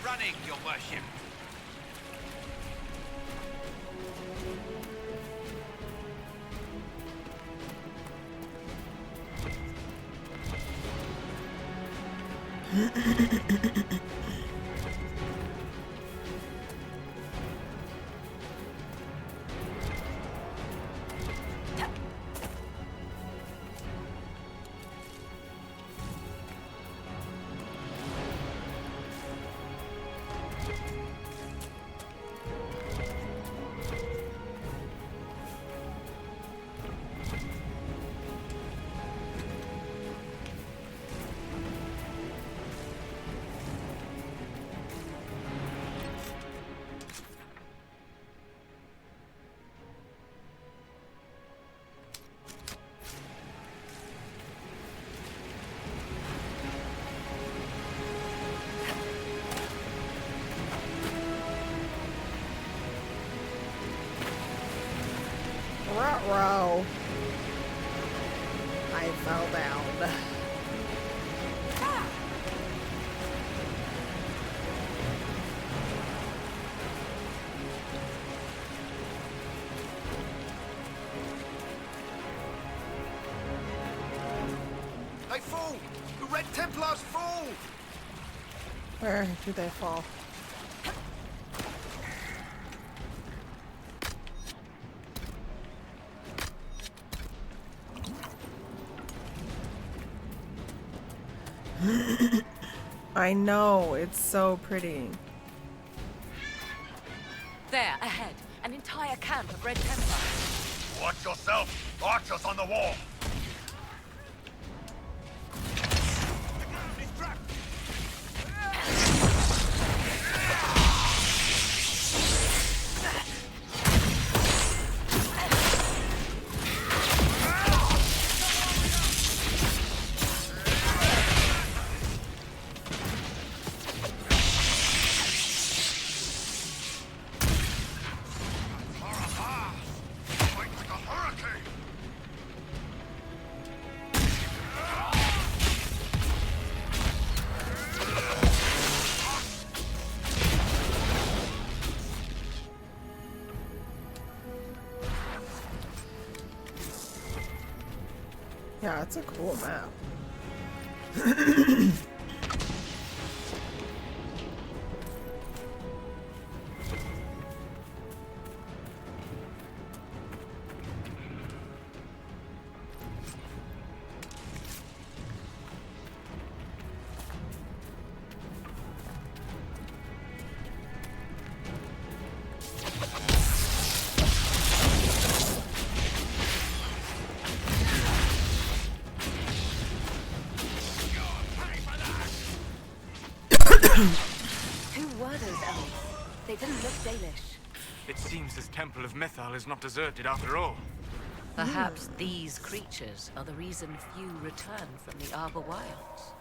Running, your worship. Ruh-roh. I fell down. They fall! The Red Templars fall! Where do they fall? I know, it's so pretty. There, ahead. An entire camp of Red Templars. Watch yourself! Archers on the wall! Yeah, it's a cool map. Who were those elves? They didn't look Dalish. It seems this temple of Mythal is not deserted after all. Perhaps these creatures are the reason few return from the Arbor Wilds.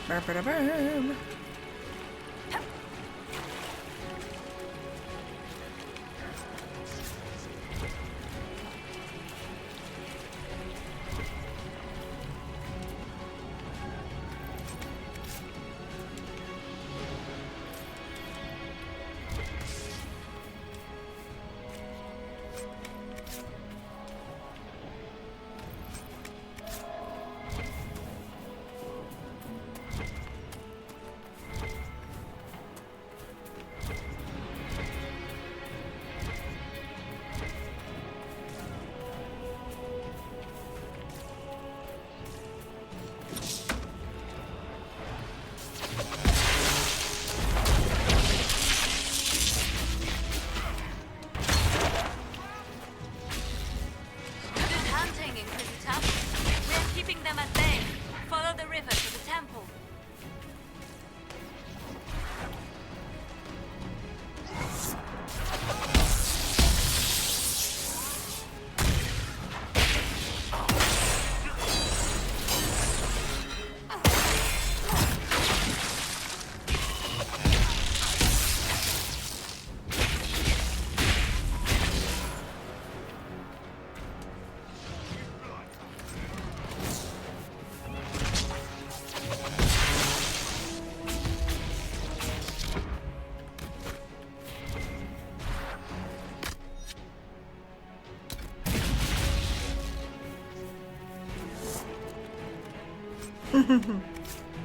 Ba-ba-da-bam.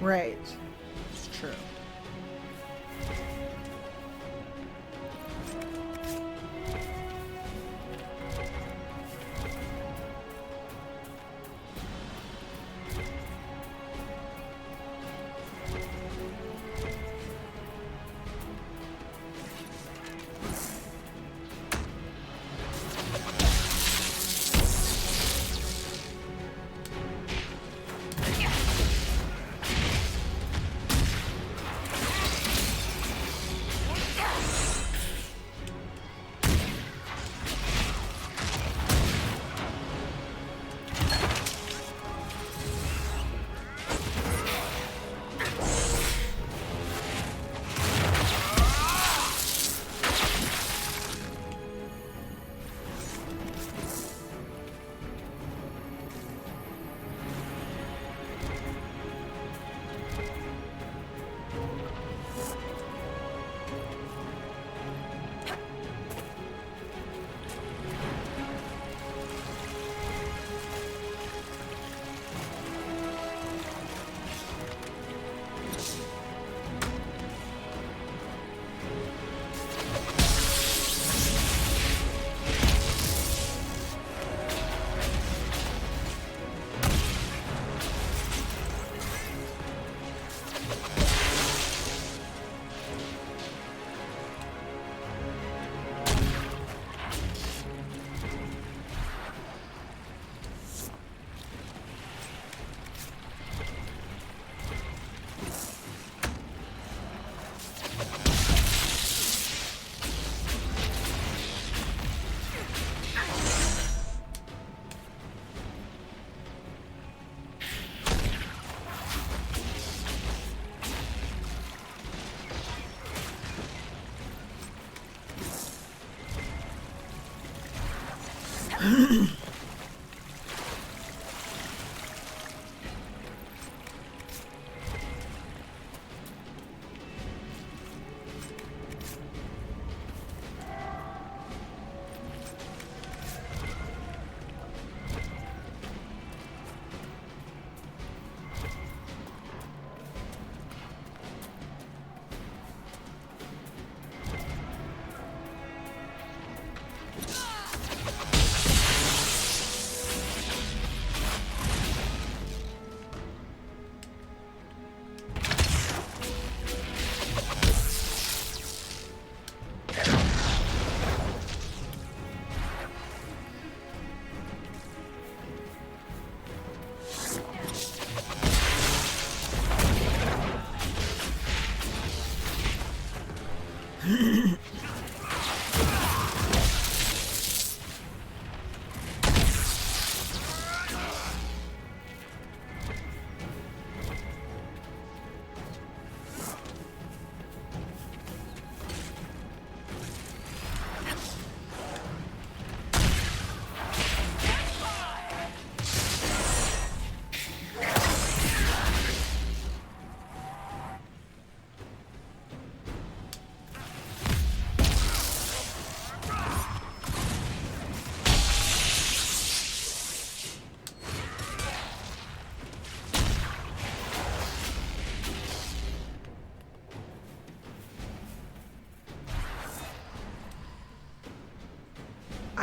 Right. It's true.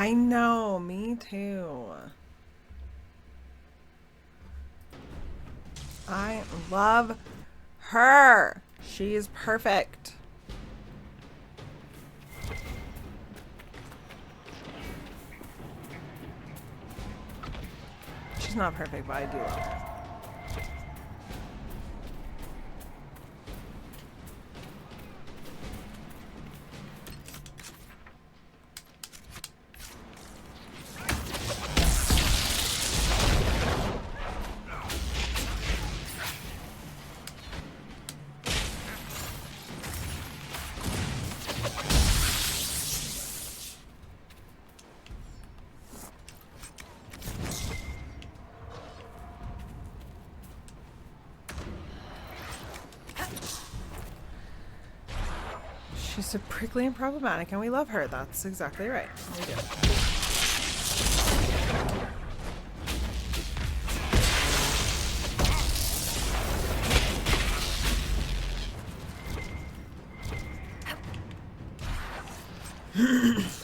I know, me too. I love her. She is perfect. She's not perfect, but I do love her. She's so prickly and problematic, and we love her. That's exactly right. We do.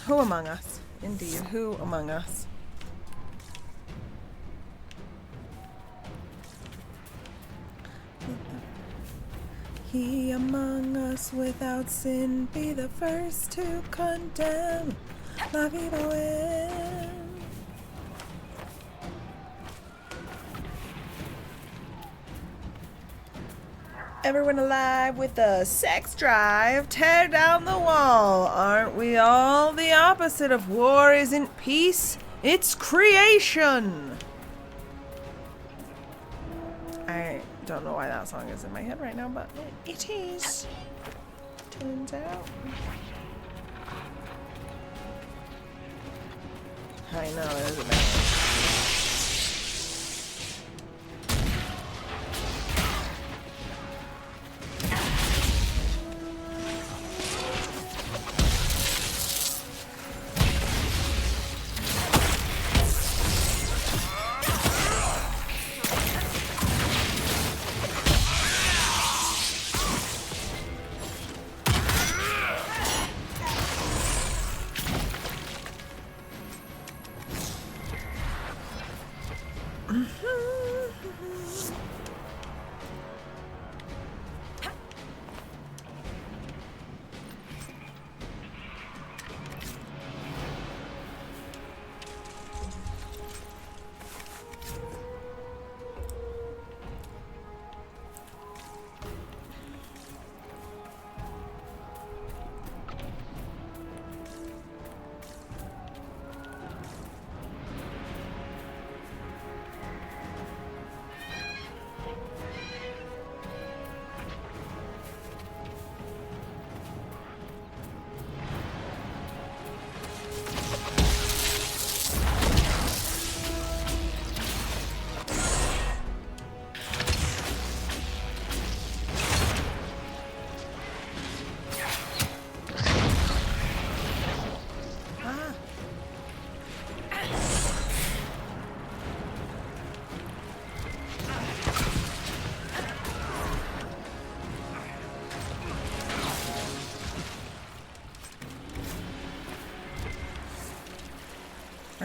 Who among us? Indeed, who among us? He among us without sin be the first to condemn. La vida win. Everyone alive with a sex drive, tear down the wall. Aren't we all? The opposite of war isn't peace, it's creation. I don't know why that song is in my head right now, but it is. Turns out. I know, it is a bad one.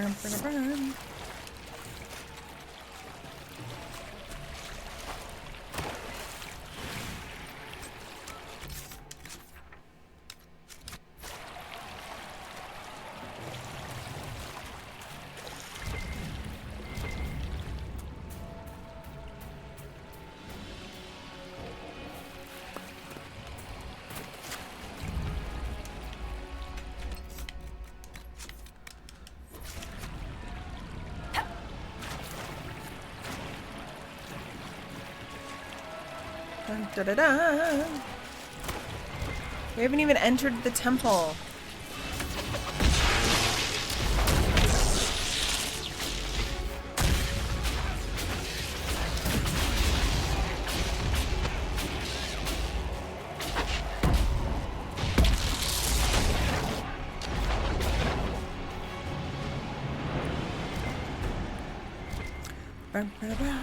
Brum, brum, brum. Dun, da, da, da. We haven't even entered the temple. Bum, ba, ba.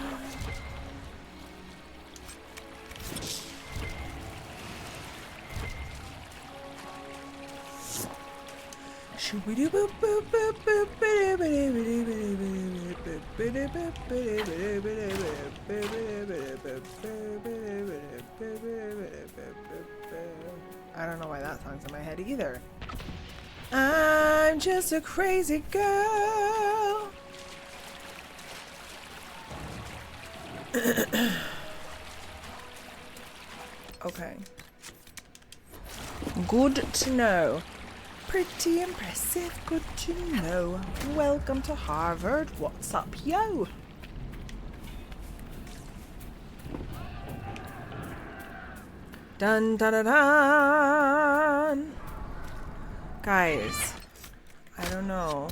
I don't know why that song's in my head either. I'm just a crazy girl. Okay. Good to know. Pretty impressive, good to know. Welcome to Harvard. What's up, yo? Dun dun dun dun. Guys, I don't know.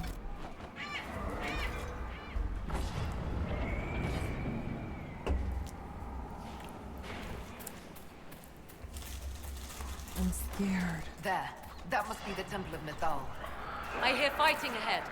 I'm scared. There. That must be the Temple of Mythal. I hear fighting ahead.